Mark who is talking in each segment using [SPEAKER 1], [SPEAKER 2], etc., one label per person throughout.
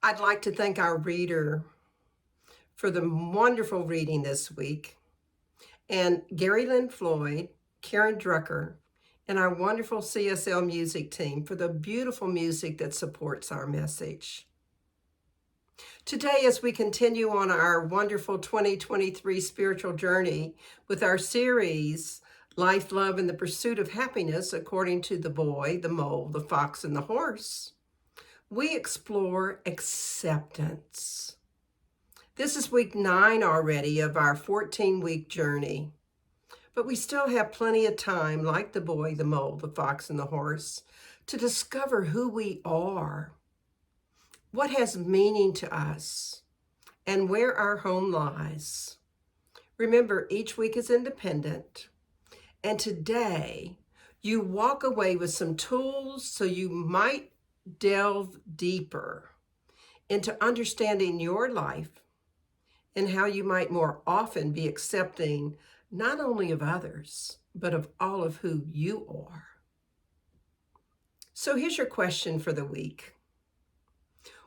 [SPEAKER 1] I'd like to thank our reader for the wonderful reading this week, and Gary Lynn Floyd, Karen Drucker, and our wonderful CSL music team for the beautiful music that supports our message. Today, as we continue on our wonderful 2023 spiritual journey with our series, Life, Love, and the Pursuit of Happiness, according to the boy, the mole, the fox, and the horse, we explore acceptance. This is week 9 already of our 14-week journey, but we still have plenty of time, like the boy, the mole, the fox, and the horse, to discover who we are, what has meaning to us, and where our home lies. Remember, each week is independent, and today you walk away with some tools so you might delve deeper into understanding your life and how you might more often be accepting not only of others, but of all of who you are. So here's your question for the week.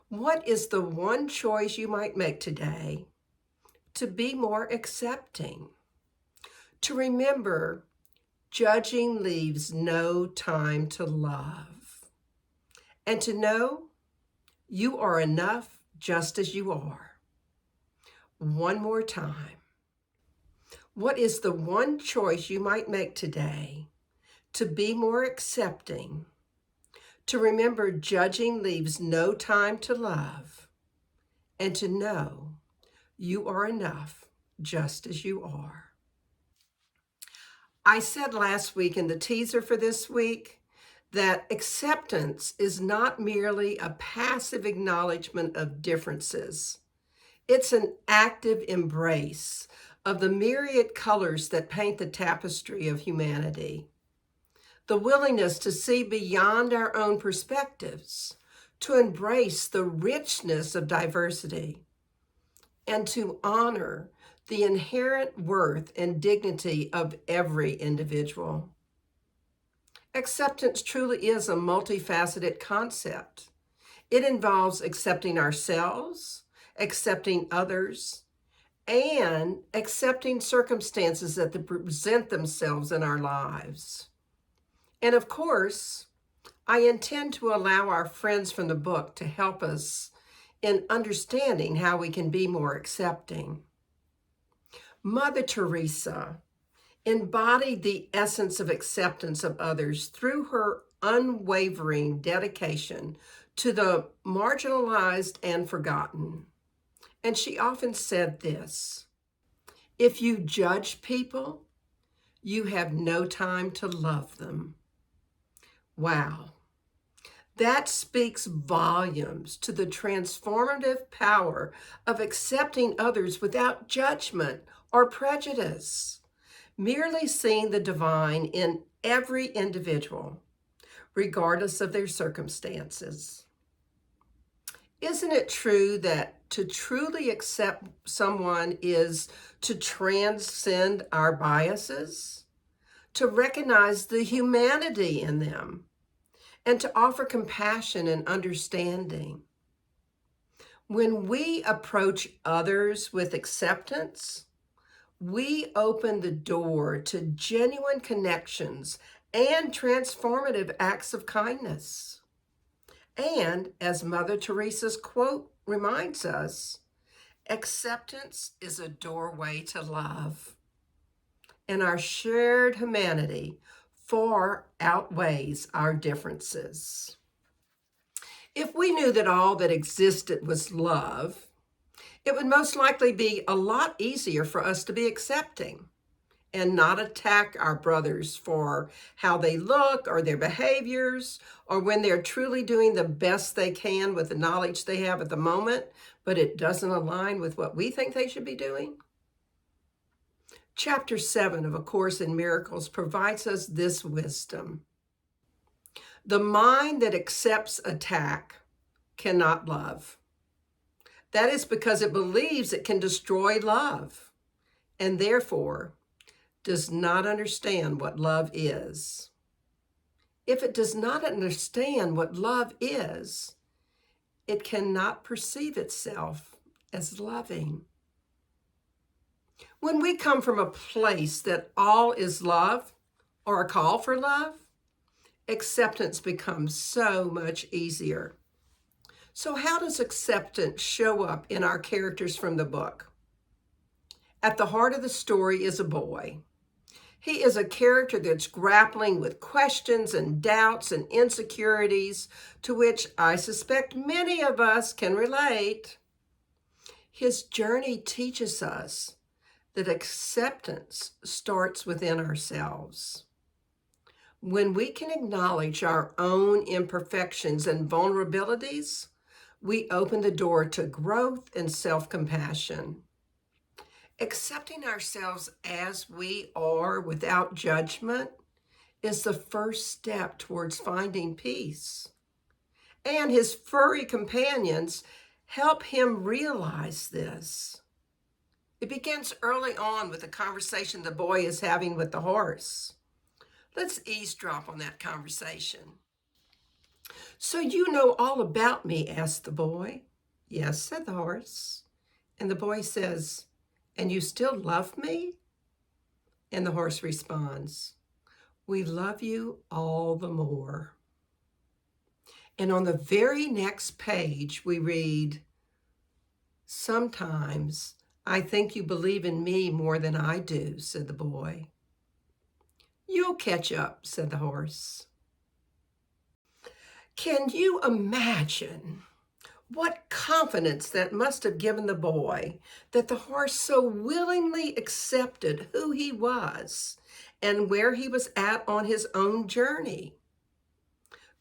[SPEAKER 1] What is the one choice you might make today to be more accepting? To remember, judging leaves no time to love. And to know you are enough just as you are. One more time. What is the one choice you might make today to be more accepting? To remember judging leaves no time to love. And to know you are enough just as you are. I said last week in the teaser for this week that acceptance is not merely a passive acknowledgement of differences. It's an active embrace of the myriad colors that paint the tapestry of humanity. The willingness to see beyond our own perspectives, to embrace the richness of diversity, and to honor the inherent worth and dignity of every individual. Acceptance truly is a multifaceted concept. It involves accepting ourselves, accepting others, and accepting circumstances that present themselves in our lives. And of course, I intend to allow our friends from the book to help us in understanding how we can be more accepting. Mother Teresa embodied the essence of acceptance of others through her unwavering dedication to the marginalized and forgotten. And she often said this: if you judge people, you have no time to love them. Wow. That speaks volumes to the transformative power of accepting others without judgment or prejudice. Merely seeing the divine in every individual, regardless of their circumstances. Isn't it true that to truly accept someone is to transcend our biases, to recognize the humanity in them, and to offer compassion and understanding? When we approach others with acceptance, we open the door to genuine connections and transformative acts of kindness. And as Mother Teresa's quote reminds us, acceptance is a doorway to love. And our shared humanity far outweighs our differences. If we knew that all that existed was love, it would most likely be a lot easier for us to be accepting and not attack our brothers for how they look or their behaviors, or when they're truly doing the best they can with the knowledge they have at the moment, but it doesn't align with what we think they should be doing. Chapter 7 of A Course in Miracles provides us this wisdom. The mind that accepts attack cannot love. That is because it believes it can destroy love, and therefore does not understand what love is. If it does not understand what love is, it cannot perceive itself as loving. When we come from a place that all is love or a call for love, acceptance becomes so much easier. So how does acceptance show up in our characters from the book? At the heart of the story is a boy. He is a character that's grappling with questions and doubts and insecurities to which I suspect many of us can relate. His journey teaches us that acceptance starts within ourselves. When we can acknowledge our own imperfections and vulnerabilities, we open the door to growth and self-compassion. Accepting ourselves as we are without judgment is the first step towards finding peace. And his furry companions help him realize this. It begins early on with the conversation the boy is having with the horse. Let's eavesdrop on that conversation. "So you know all about me?" asked the boy. "Yes," said the horse. And the boy says, "And you still love me?" And the horse responds, "We love you all the more." And on the very next page, we read, "Sometimes I think you believe in me more than I do," said the boy. "You'll catch up," said the horse. Can you imagine what confidence that must have given the boy that the horse so willingly accepted who he was and where he was at on his own journey?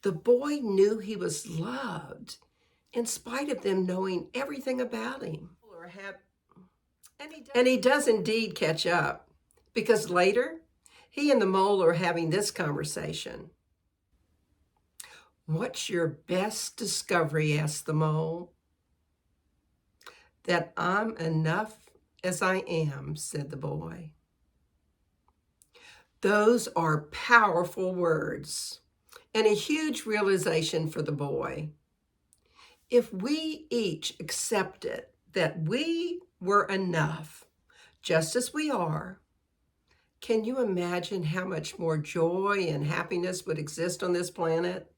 [SPEAKER 1] The boy knew he was loved in spite of them knowing everything about him. And he does indeed catch up, because later he and the mole are having this conversation. "What's your best discovery?" asked the mole. "That I'm enough as I am," said the boy. Those are powerful words and a huge realization for the boy. If we each accepted that we were enough, just as we are, can you imagine how much more joy and happiness would exist on this planet?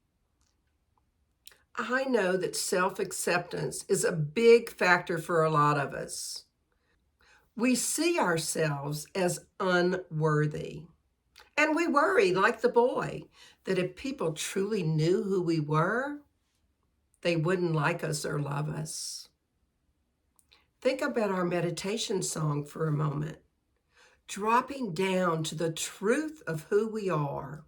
[SPEAKER 1] I know that self-acceptance is a big factor for a lot of us. We see ourselves as unworthy, and we worry, like the boy, that if people truly knew who we were, they wouldn't like us or love us. Think about our meditation song for a moment, dropping down to the truth of who we are,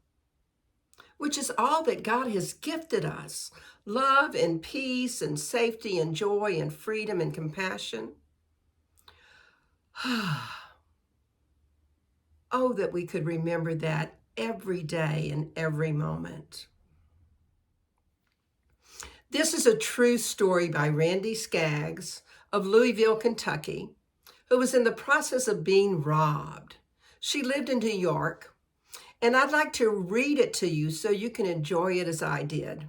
[SPEAKER 1] which is all that God has gifted us: love and peace and safety and joy and freedom and compassion. Oh, that we could remember that every day and every moment. This is a true story by Randy Skaggs of Louisville, Kentucky, who was in the process of being robbed. She lived in New York, and I'd like to read it to you so you can enjoy it as I did.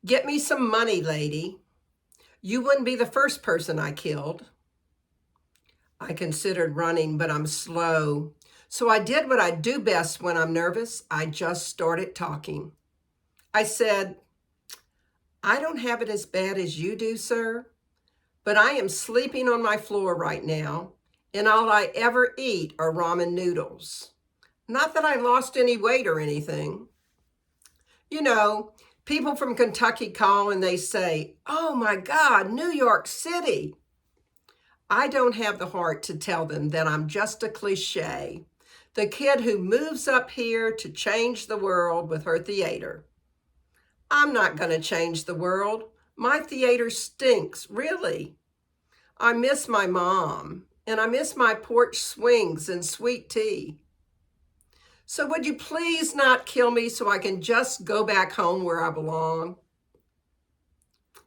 [SPEAKER 1] "Get me some money, lady. You wouldn't be the first person I killed. I considered running, but I'm slow. So I did what I do best when I'm nervous. I just started talking. I said, 'I don't have it as bad as you do, sir, but I am sleeping on my floor right now, and all I ever eat are ramen noodles. Not that I lost any weight or anything.' You know, people from Kentucky call and they say, 'Oh my God, New York City.' I don't have the heart to tell them that I'm just a cliche, the kid who moves up here to change the world with her theater. I'm not going to change the world. My theater stinks, really. I miss my mom, and I miss my porch swings and sweet tea. So would you please not kill me so I can just go back home where I belong?'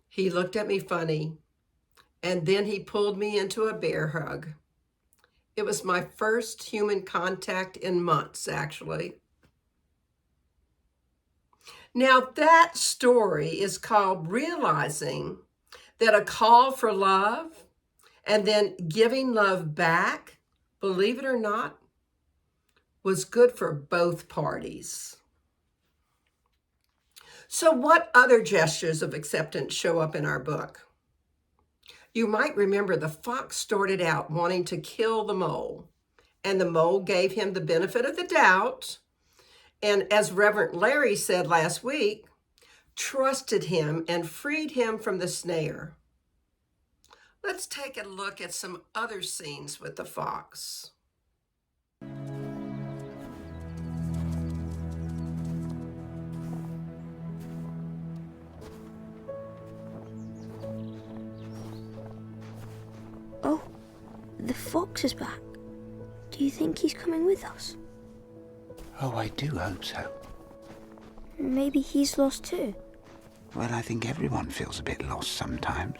[SPEAKER 1] He looked at me funny, and then he pulled me into a bear hug. It was my first human contact in months, actually. Now, that story is called Realizing That a Call for Love and then Giving Love Back, believe it or not, was good for both parties. So what other gestures of acceptance show up in our book? You might remember the fox started out wanting to kill the mole, and the mole gave him the benefit of the doubt, and as Reverend Larry said last week, trusted him and freed him from the snare. Let's take a look at some other scenes with the fox.
[SPEAKER 2] Oh, the fox is back. Do you think he's coming with us?
[SPEAKER 3] Oh, I do hope so.
[SPEAKER 2] Maybe he's lost too.
[SPEAKER 3] Well, I think everyone feels a bit lost sometimes.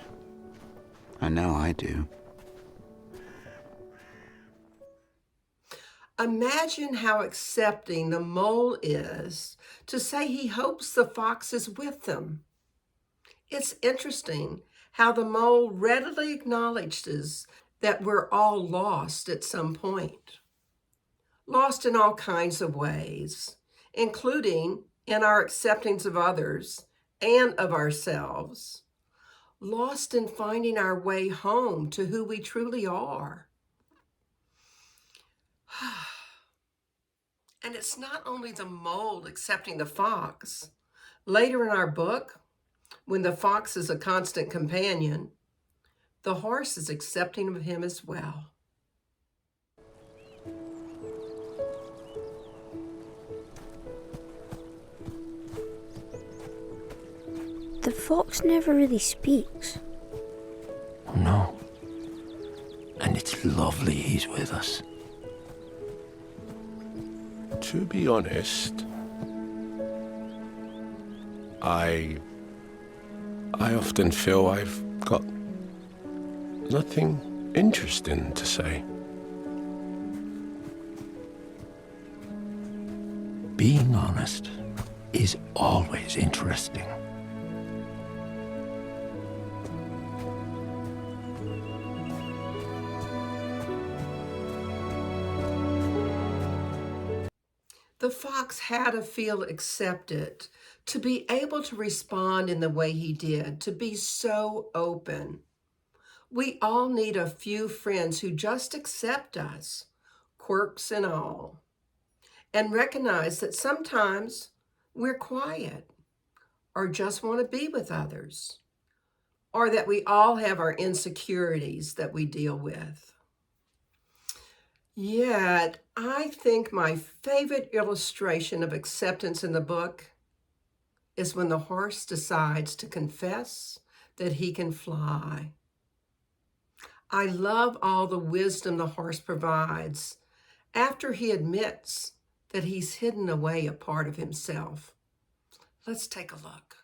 [SPEAKER 3] I know I do.
[SPEAKER 1] Imagine how accepting the mole is to say he hopes the fox is with them. It's interesting how the mole readily acknowledges that we're all lost at some point. Lost in all kinds of ways, including in our acceptance of others and of ourselves. Lost in finding our way home to who we truly are. And it's not only the mole accepting the fox. Later in our book, when the fox is a constant companion, the horse is accepting of him as well.
[SPEAKER 2] The fox never really speaks.
[SPEAKER 4] No. And it's lovely he's with us.
[SPEAKER 5] To be honest, I often feel I've got nothing interesting to say.
[SPEAKER 4] Being honest is always interesting.
[SPEAKER 1] The fox had to feel accepted, to be able to respond in the way he did, to be so open. We all need a few friends who just accept us, quirks and all, and recognize that sometimes we're quiet or just want to be with others, or that we all have our insecurities that we deal with. Yet, I think my favorite illustration of acceptance in the book is when the horse decides to confess that he can fly. I love all the wisdom the horse provides after he admits that he's hidden away a part of himself. Let's take a look.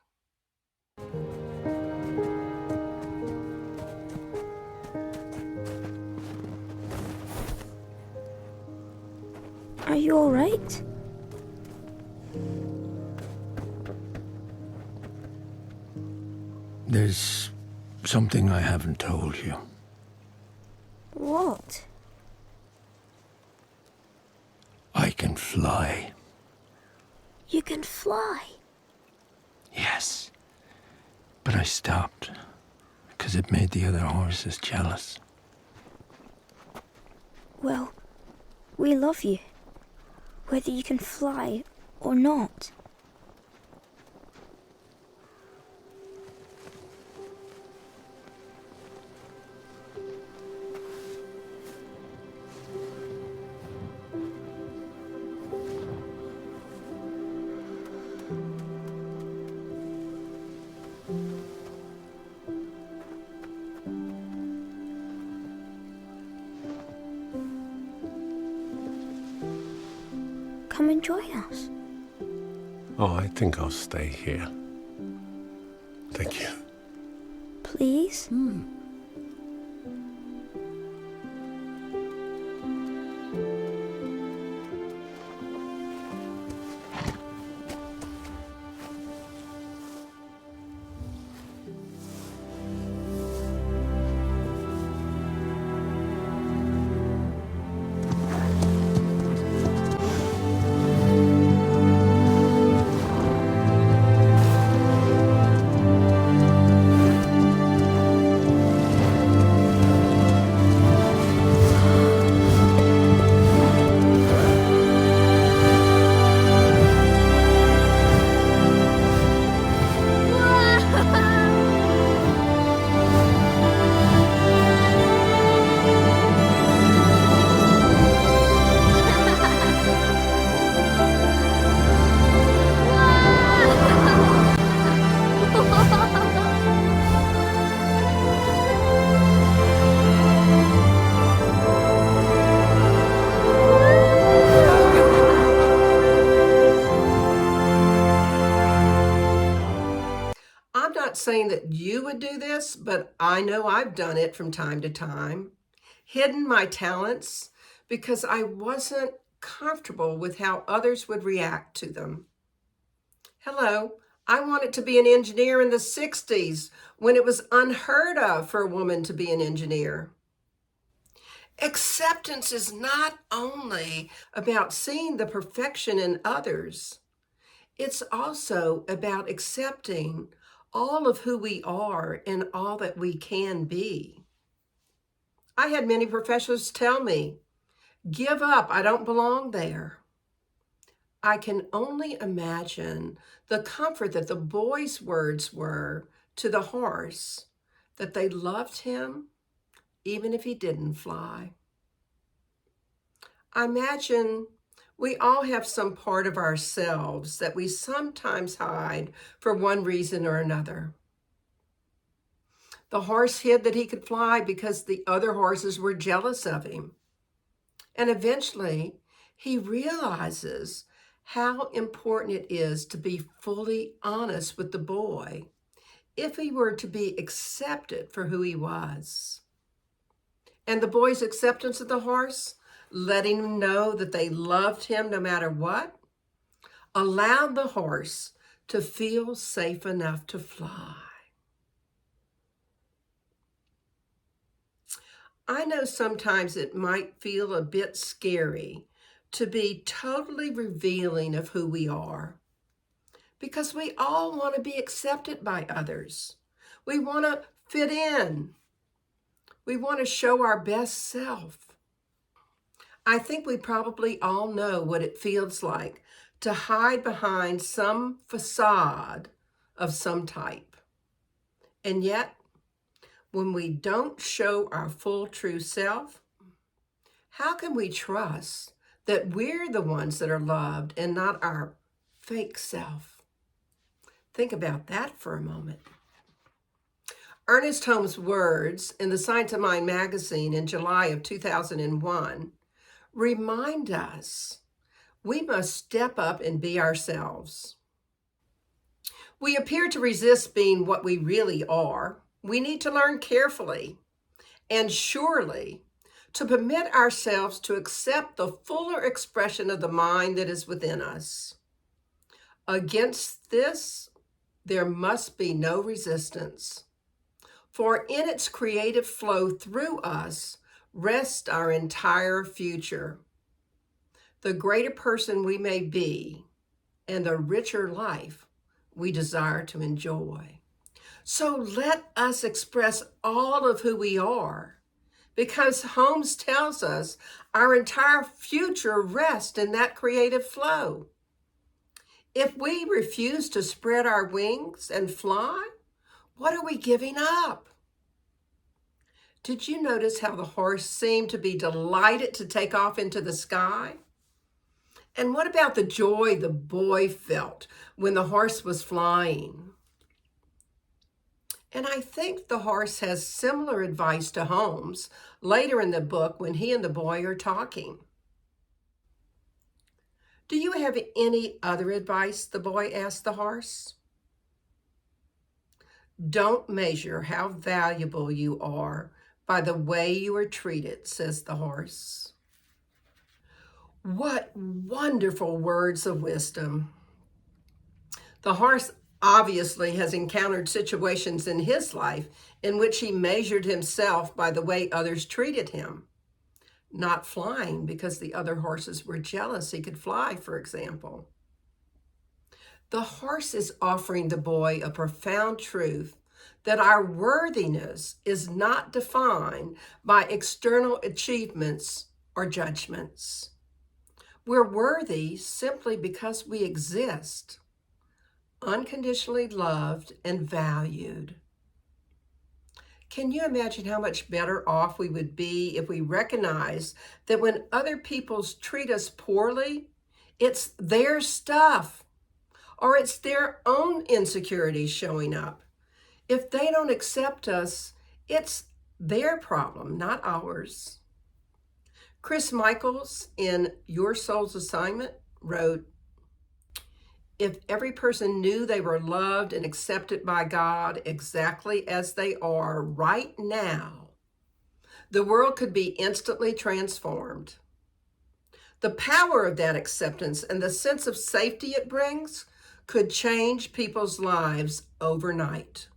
[SPEAKER 2] Are you all right?
[SPEAKER 4] There's something I haven't told you.
[SPEAKER 2] What?
[SPEAKER 4] I can fly.
[SPEAKER 2] You can fly?
[SPEAKER 4] Yes. But I stopped because it made the other horses jealous.
[SPEAKER 2] Well, we love you, whether you can fly or not. Come and join us.
[SPEAKER 5] Oh, I think I'll stay here. Thank you.
[SPEAKER 2] Please?
[SPEAKER 1] saying that you would do this, but I know I've done it from time to time. Hidden my talents because I wasn't comfortable with how others would react to them. Hello, I wanted to be an engineer in the 60s when it was unheard of for a woman to be an engineer. Acceptance is not only about seeing the perfection in others, it's also about accepting all of who we are and all that we can be. I had many professors tell me, "Give up, I don't belong there." I can only imagine the comfort that the boy's words were to the horse, that they loved him even if he didn't fly. I imagine we all have some part of ourselves that we sometimes hide for one reason or another. The horse hid that he could fly because the other horses were jealous of him. And eventually, he realizes how important it is to be fully honest with the boy if he were to be accepted for who he was. And the boy's acceptance of the horse, letting him know that they loved him no matter what, allowed the horse to feel safe enough to fly. I know sometimes it might feel a bit scary to be totally revealing of who we are, because we all want to be accepted by others. We want to fit in. We want to show our best self. I think we probably all know what it feels like to hide behind some facade of some type. And yet, when we don't show our full true self, how can we trust that we're the ones that are loved and not our fake self? Think about that for a moment. Ernest Holmes' words in the Science of Mind magazine in July of 2001 remind us we must step up and be ourselves. We appear to resist being what we really are. We need to learn carefully and surely to permit ourselves to accept the fuller expression of the mind that is within us. Against this, there must be no resistance, for in its creative flow through us rests our entire future. The greater person we may be and the richer life we desire to enjoy. So let us express all of who we are, because Holmes tells us our entire future rests in that creative flow. If we refuse to spread our wings and fly, what are we giving up? Did you notice how the horse seemed to be delighted to take off into the sky? And what about the joy the boy felt when the horse was flying? And I think the horse has similar advice to Holmes later in the book when he and the boy are talking. Do you have any other advice? The boy asked the horse. Don't measure how valuable you are by the way you are treated, says the horse. What wonderful words of wisdom. The horse obviously has encountered situations in his life in which he measured himself by the way others treated him. Not flying because the other horses were jealous he could fly, for example. The horse is offering the boy a profound truth that our worthiness is not defined by external achievements or judgments. We're worthy simply because we exist, unconditionally loved and valued. Can you imagine how much better off we would be if we recognize that when other people treat us poorly, it's their stuff or it's their own insecurities showing up? If they don't accept us, it's their problem, not ours. Chris Michaels in Your Soul's Assignment wrote, if every person knew they were loved and accepted by God exactly as they are right now, the world could be instantly transformed. The power of that acceptance and the sense of safety it brings could change people's lives overnight.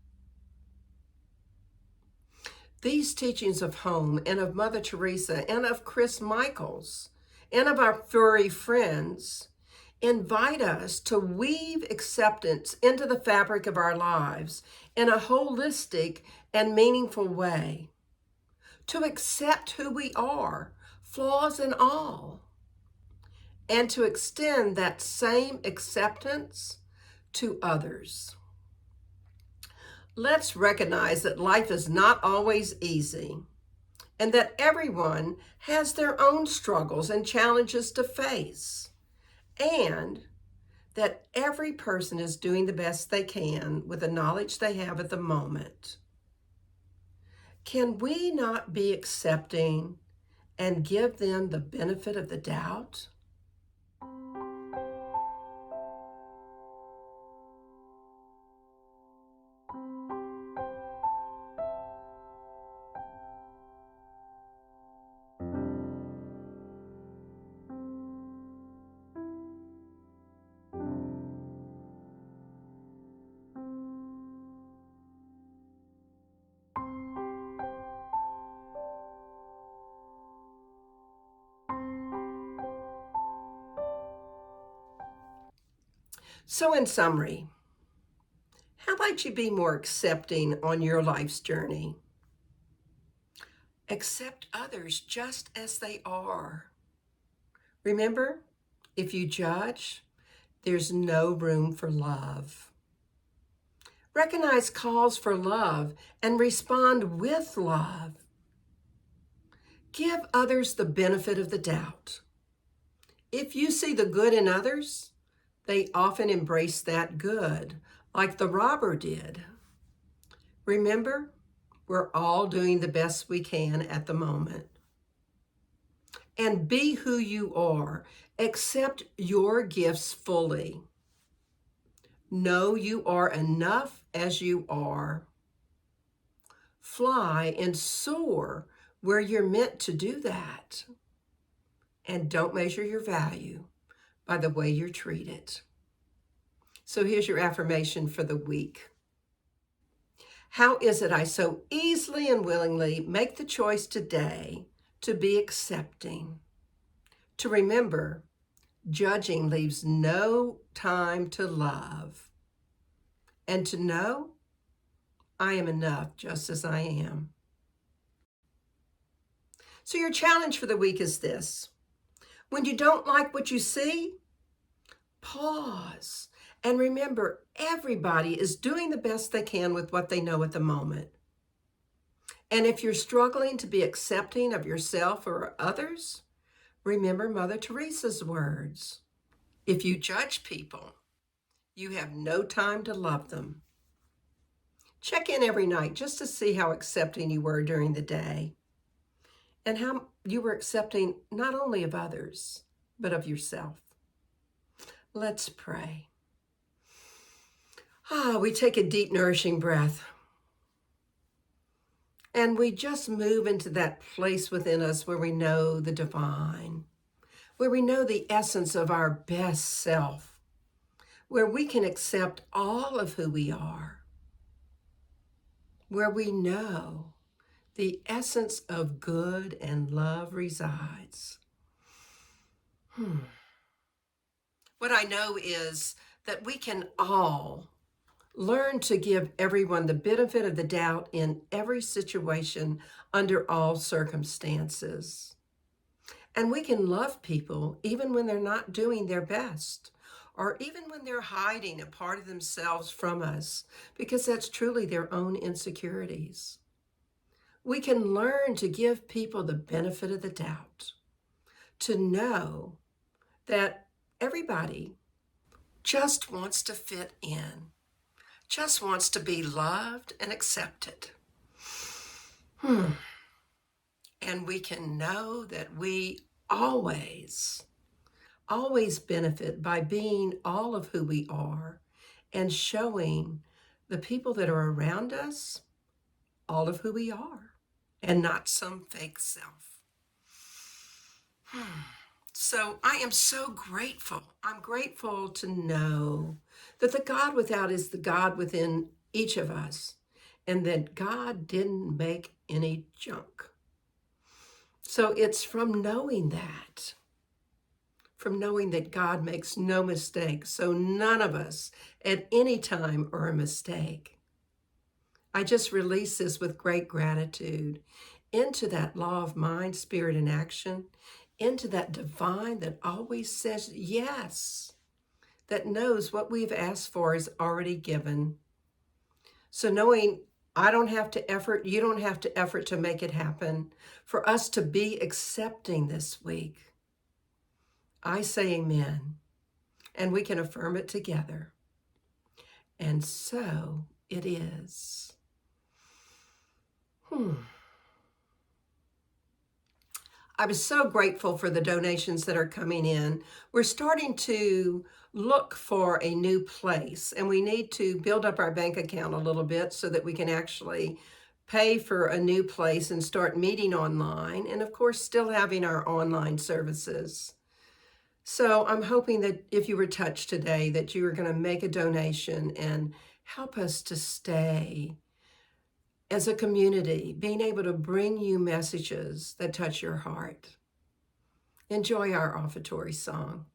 [SPEAKER 1] These teachings of home and of Mother Teresa and of Chris Michaels and of our furry friends invite us to weave acceptance into the fabric of our lives in a holistic and meaningful way, to accept who we are, flaws and all, and to extend that same acceptance to others. Let's recognize that life is not always easy and that everyone has their own struggles and challenges to face, and that every person is doing the best they can with the knowledge they have at the moment. Can we not be accepting and give them the benefit of the doubt? So in summary, how might you be more accepting on your life's journey? Accept others just as they are. Remember, if you judge, there's no room for love. Recognize calls for love and respond with love. Give others the benefit of the doubt. If you see the good in others, they often embrace that good, like the robber did. Remember, we're all doing the best we can at the moment. And be who you are. Accept your gifts fully. Know you are enough as you are. Fly and soar where you're meant to do that. And don't measure your value by the way you're treated. So here's your affirmation for the week. How is it I so easily and willingly make the choice today to be accepting? To remember, judging leaves no time to love. And to know, I am enough just as I am. So your challenge for the week is this. When you don't like what you see, pause and remember everybody is doing the best they can with what they know at the moment. And if you're struggling to be accepting of yourself or others, remember Mother Teresa's words. If you judge people, you have no time to love them. Check in every night just to see how accepting you were during the day and how you were accepting not only of others, but of yourself. Let's pray. We take a deep, nourishing breath. And we just move into that place within us where we know the divine, where we know the essence of our best self, where we can accept all of who we are, where we know the essence of good and love resides. What I know is that we can all learn to give everyone the benefit of the doubt in every situation, under all circumstances. And we can love people even when they're not doing their best, or even when they're hiding a part of themselves from us, because that's truly their own insecurities. We can learn to give people the benefit of the doubt, to know that everybody just wants to fit in, just wants to be loved and accepted. And we can know that we always always benefit by being all of who we are and showing the people that are around us all of who we are and not some fake self. So I am so grateful. I'm grateful to know that the God without is the God within each of us, and that God didn't make any junk. So it's from knowing that God makes no mistakes. So none of us at any time are a mistake. I just release this with great gratitude into that law of mind, spirit, and action, into that divine that always says yes, that knows what we've asked for is already given. So knowing I don't have to effort, you don't have to effort to make it happen, for us to be accepting this week, I say amen, and we can affirm it together. And so it is. I was so grateful for the donations that are coming in. We're starting to look for a new place, and we need to build up our bank account a little bit so that we can actually pay for a new place and start meeting online, and of course still having our online services. So I'm hoping that if you were touched today, that you are going to make a donation and help us to stay as a community, being able to bring you messages that touch your heart. Enjoy our offertory song.